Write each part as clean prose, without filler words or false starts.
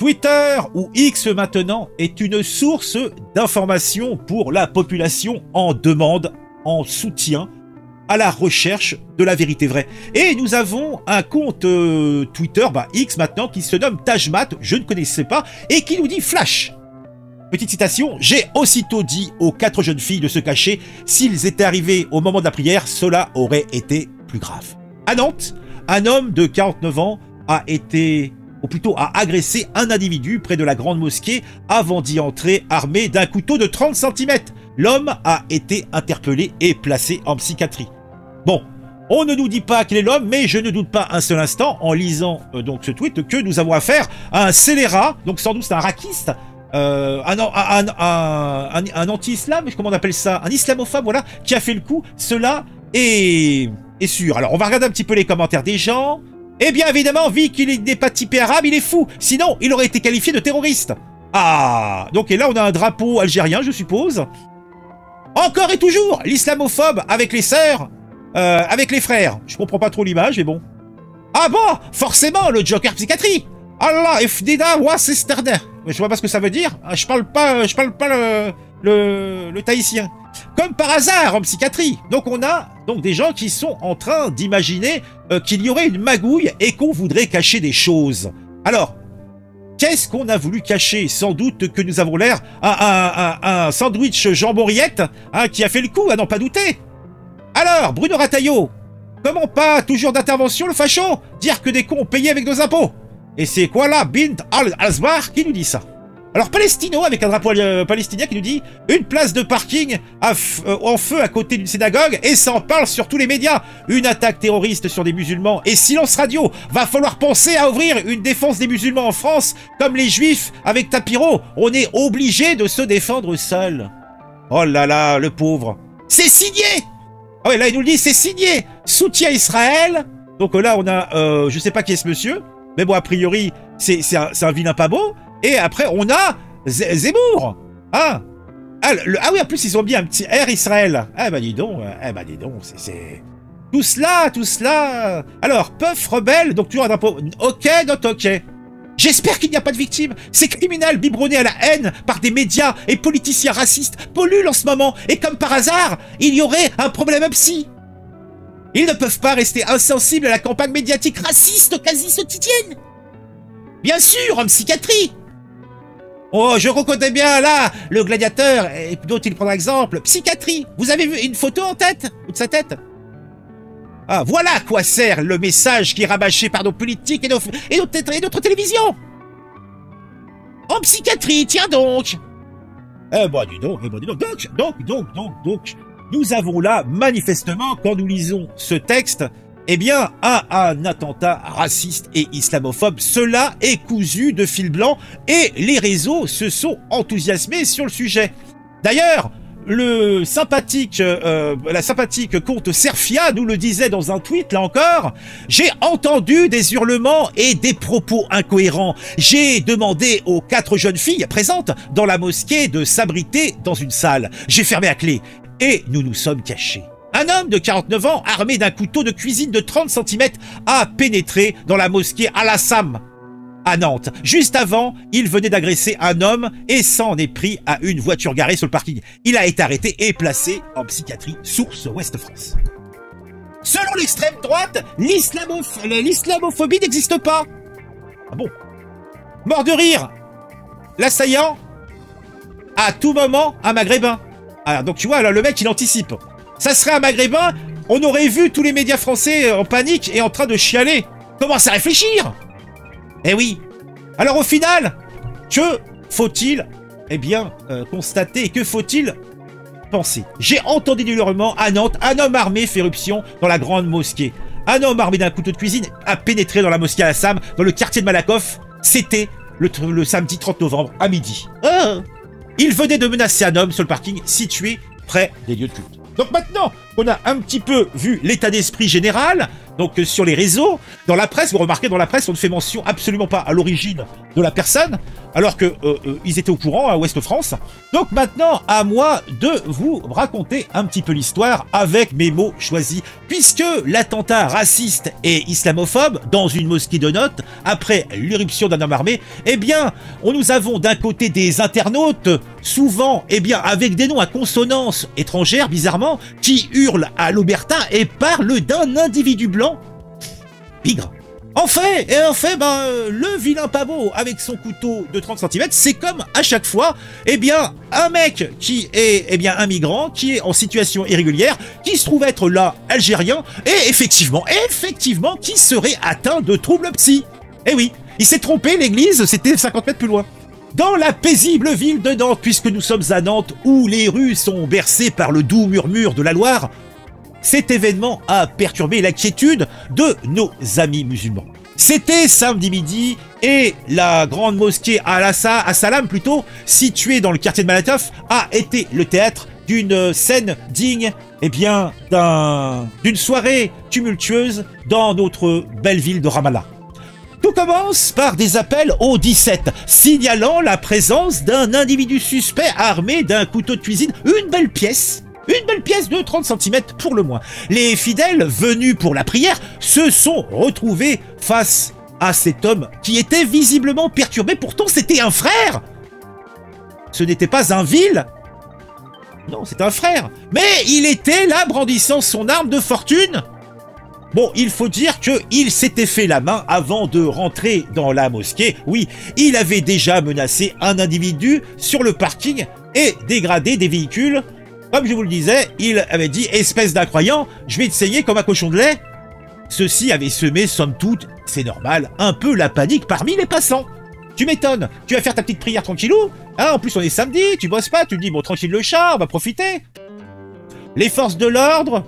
Twitter, ou X maintenant, est une source d'information pour la population en demande, en soutien à la recherche de la vérité vraie. Et nous avons un compte Twitter, X maintenant, qui se nomme Tajmat, je ne connaissais pas, et qui nous dit Flash. Petite citation, j'ai aussitôt dit aux 4 jeunes filles de se cacher, s'ils étaient arrivés au moment de la prière, cela aurait été plus grave. À Nantes, un homme de 49 ans a été, ou plutôt a agressé un individu près de la grande mosquée avant d'y entrer armé d'un couteau de 30 cm. L'homme a été interpellé et placé en psychiatrie. Bon, on ne nous dit pas quel est l'homme, mais je ne doute pas un seul instant, en lisant donc ce tweet, que nous avons affaire à un scélérat, donc sans doute c'est un raquiste, un anti-islam, comment on appelle ça, un islamophobe, voilà, qui a fait le coup. Cela est sûr. Alors on va regarder un petit peu les commentaires des gens. Et bien évidemment, vu qu'il n'est pas typé arabe, il est fou. Sinon, il aurait été qualifié de terroriste. Ah, donc et là on a un drapeau algérien, je suppose. Encore et toujours, l'islamophobe avec les sœurs, avec les frères. Je comprends pas trop l'image, mais bon. Ah bon, forcément, le Joker psychiatrie. Allah, ifdida wa sisterna. Je vois pas ce que ça veut dire. Je parle pas le tahitien. Comme par hasard en psychiatrie. Donc on a donc des gens qui sont en train d'imaginer qu'il y aurait une magouille et qu'on voudrait cacher des choses. Alors, qu'est-ce qu'on a voulu cacher? Sans doute que nous avons l'air un sandwich jambon-rillette qui a fait le coup, à n'en pas douter. Alors, Bruno Rataillot, comment pas toujours d'intervention le facho? Dire que des cons ont payé avec nos impôts. Et c'est quoi là, Bint al-Azbar qui nous dit ça? Alors Palestino, avec un drapeau palestinien qui nous dit « Une place de parking en feu à côté d'une synagogue et ça en parle sur tous les médias. Une attaque terroriste sur des musulmans et silence radio. Va falloir penser à ouvrir une défense des musulmans en France comme les juifs avec Tapiro. On est obligé de se défendre seul. » Oh là là, le pauvre. C'est signé. Ah ouais, là il nous le dit, c'est signé. Soutien à Israël. Donc là on a, je sais pas qui est ce monsieur, mais bon a priori c'est un vilain pas beau. Et après, on a Zemmour. Ah oui, en plus, ils ont bien un petit R Israël. Ah bah dis donc, c'est... Tout cela... Alors, Puff, rebelle, donc tu as un drapeau... Ok, not ok. J'espère qu'il n'y a pas de victimes. Ces criminels biberonnés à la haine par des médias et politiciens racistes polluent en ce moment. Et comme par hasard, il y aurait un problème psy. Ils ne peuvent pas rester insensibles à la campagne médiatique raciste quasi quotidienne. Bien sûr, en psychiatrie. Oh, je reconnais bien là le gladiateur, et d'autres il prendra exemple. Psychiatrie, vous avez vu une photo en tête? Ou de sa tête? Ah, voilà à quoi sert le message qui est rabâché par nos politiques et notre télévision. En psychiatrie, tiens donc. Dis donc. Nous avons là, manifestement, quand nous lisons ce texte, eh bien, un attentat raciste et islamophobe. Cela est cousu de fil blanc et les réseaux se sont enthousiasmés sur le sujet. D'ailleurs, la sympathique compte Serfia nous le disait dans un tweet, là encore. J'ai entendu des hurlements et des propos incohérents. J'ai demandé aux 4 jeunes filles présentes dans la mosquée de s'abriter dans une salle. J'ai fermé à clé et nous nous sommes cachés. Un homme de 49 ans, armé d'un couteau de cuisine de 30 cm, a pénétré dans la mosquée Al-Assam à Nantes. Juste avant, il venait d'agresser un homme et s'en est pris à une voiture garée sur le parking. Il a été arrêté et placé en psychiatrie, source Ouest France. Selon l'extrême droite, l'islamophobie n'existe pas. Ah bon? Mort de rire. L'assaillant, à tout moment, un maghrébin. Alors, donc tu vois, là, le mec, il anticipe. Ça serait un maghrébin, on aurait vu tous les médias français en panique et en train de chialer. Commence à réfléchir. Eh oui. Alors au final, que faut-il, eh bien, constater et que faut-il penser? J'ai entendu des hurlements à Nantes, un homme armé fait éruption dans la grande mosquée. Un homme armé d'un couteau de cuisine a pénétré dans la mosquée Al-Assam, dans le quartier de Malakoff. C'était le samedi 30 novembre à midi. Il venait de menacer un homme sur le parking situé près des lieux de culte. Donc maintenant qu'on a un petit peu vu l'état d'esprit général, donc sur les réseaux, dans la presse, vous remarquez, dans la presse, on ne fait mention absolument pas à l'origine de la personne, alors que ils étaient au courant à Ouest France. Donc maintenant, à moi de vous raconter un petit peu l'histoire avec mes mots choisis, puisque l'attentat raciste et islamophobe dans une mosquée de Notes, après l'irruption d'un homme armé, eh bien, nous avons d'un côté des internautes, souvent, eh bien, avec des noms à consonance étrangère, bizarrement, qui hurlent à l'omerta et parlent d'un individu blanc, pigre. En fait, le vilain pavot avec son couteau de 30 cm, c'est comme à chaque fois, eh bien, un mec qui est, eh bien, un migrant, qui est en situation irrégulière, qui se trouve être là, algérien, et effectivement, qui serait atteint de troubles psy. Eh oui, il s'est trompé, l'église, c'était 50 mètres plus loin. Dans la paisible ville de Nantes, puisque nous sommes à Nantes, où les rues sont bercées par le doux murmure de la Loire, cet événement a perturbé la quiétude de nos amis musulmans. C'était samedi midi et la grande mosquée Al-Salam plutôt, située dans le quartier de Malataf, a été le théâtre d'une scène digne, eh bien, d'une soirée tumultueuse dans notre belle ville de Ramallah. Tout commence par des appels au 17, signalant la présence d'un individu suspect armé d'un couteau de cuisine, une belle pièce de 30 cm pour le moins. Les fidèles venus pour la prière se sont retrouvés face à cet homme qui était visiblement perturbé. Pourtant, c'était un frère. Ce n'était pas un vil. Non, c'est un frère. Mais il était là brandissant son arme de fortune. Bon, il faut dire qu'il s'était fait la main avant de rentrer dans la mosquée. Oui, il avait déjà menacé un individu sur le parking et dégradé des véhicules. Comme je vous le disais, il avait dit « Espèce d'incroyant, je vais te saigner comme un cochon de lait ». Ceci avait semé, somme toute, c'est normal, un peu la panique parmi les passants. Tu m'étonnes, tu vas faire ta petite prière tranquillou, hein, en plus on est samedi, tu bosses pas, tu te dis « Bon, tranquille le chat, on va profiter ». Les forces de l'ordre,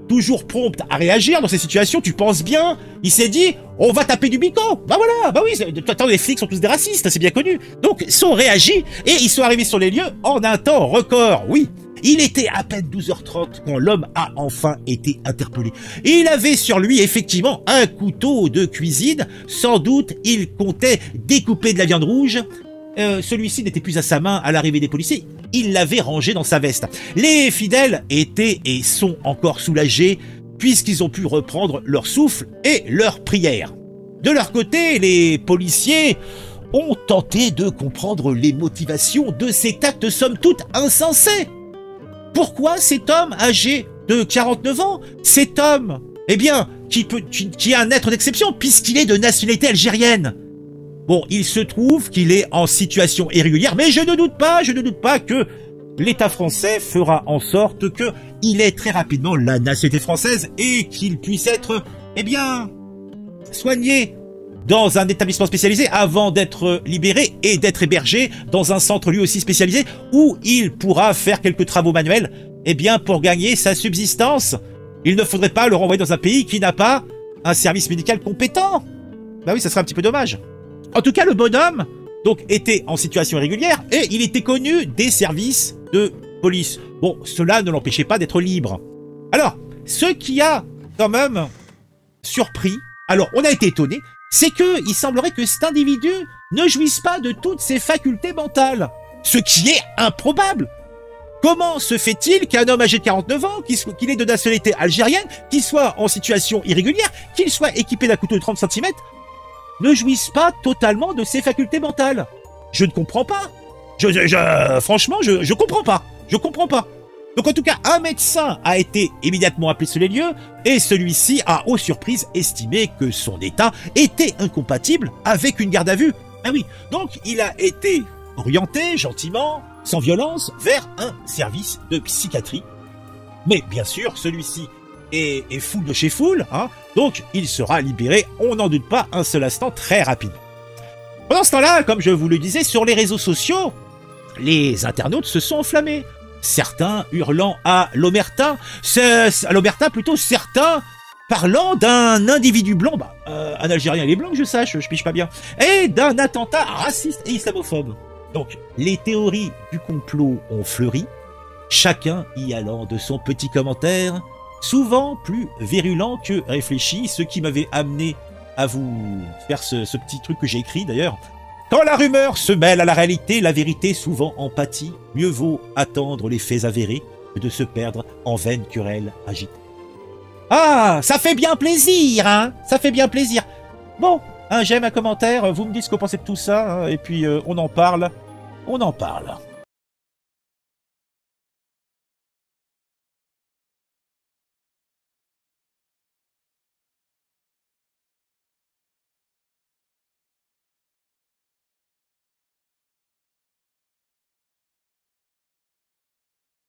toujours promptes à réagir dans ces situations, tu penses bien, il s'est dit « On va taper du bico ». Bah voilà, bah oui, attends, les flics sont tous des racistes, c'est bien connu. Donc, ils sont réagis et ils sont arrivés sur les lieux en un temps record, oui. Il était à peine 12h30 quand l'homme a enfin été interpellé. Il avait sur lui effectivement un couteau de cuisine. Sans doute, il comptait découper de la viande rouge. Celui-ci n'était plus à sa main à l'arrivée des policiers. Il l'avait rangé dans sa veste. Les fidèles étaient et sont encore soulagés puisqu'ils ont pu reprendre leur souffle et leur prière. De leur côté, les policiers ont tenté de comprendre les motivations de cet acte somme toute insensé. Pourquoi cet homme âgé de 49 ans, cet homme, eh bien, qui est un être d'exception, puisqu'il est de nationalité algérienne. Bon, il se trouve qu'il est en situation irrégulière, mais je ne doute pas que l'État français fera en sorte qu'il ait très rapidement la nationalité française et qu'il puisse être, eh bien, soigné dans un établissement spécialisé avant d'être libéré et d'être hébergé dans un centre lui aussi spécialisé où il pourra faire quelques travaux manuels, eh bien, pour gagner sa subsistance. Il ne faudrait pas le renvoyer dans un pays qui n'a pas un service médical compétent. Bah oui, ça serait un petit peu dommage. En tout cas, le bonhomme, donc, était en situation irrégulière et il était connu des services de police. Bon, cela ne l'empêchait pas d'être libre. Alors, ce qui a quand même surpris, alors on a été étonné, c'est que il semblerait que cet individu ne jouisse pas de toutes ses facultés mentales. Ce qui est improbable. Comment se fait-il qu'un homme âgé de 49 ans, qu'il ait de nationalité algérienne, qu'il soit en situation irrégulière, qu'il soit équipé d'un couteau de 30 cm, ne jouisse pas totalement de ses facultés mentales? Je ne comprends pas. Franchement, je comprends pas. Je comprends pas. Donc en tout cas, un médecin a été immédiatement appelé sur les lieux et celui-ci a, aux surprises, estimé que son état était incompatible avec une garde à vue. Ah oui, donc il a été orienté gentiment, sans violence, vers un service de psychiatrie. Mais bien sûr, celui-ci est foule de chez foule, hein, donc il sera libéré, on n'en doute pas un seul instant, très rapidement. Pendant ce temps-là, comme je vous le disais, sur les réseaux sociaux, les internautes se sont enflammés. Certains hurlant à l'omerta, certains parlant d'un individu blanc, un Algérien il est blanc que je sache, je piche pas bien, et d'un attentat raciste et islamophobe. Donc, les théories du complot ont fleuri. chacun y allant de son petit commentaire, souvent plus virulent que réfléchi, ce qui m'avait amené à vous faire ce petit truc que j'ai écrit d'ailleurs. Quand la rumeur se mêle à la réalité, la vérité souvent en pâtit. Mieux vaut attendre les faits avérés que de se perdre en vaines querelles agitées. Ah, ça fait bien plaisir, hein. Ça fait bien plaisir. Bon, un j'aime, un commentaire, vous me dites ce que vous pensez de tout ça, hein, et puis on en parle. On en parle.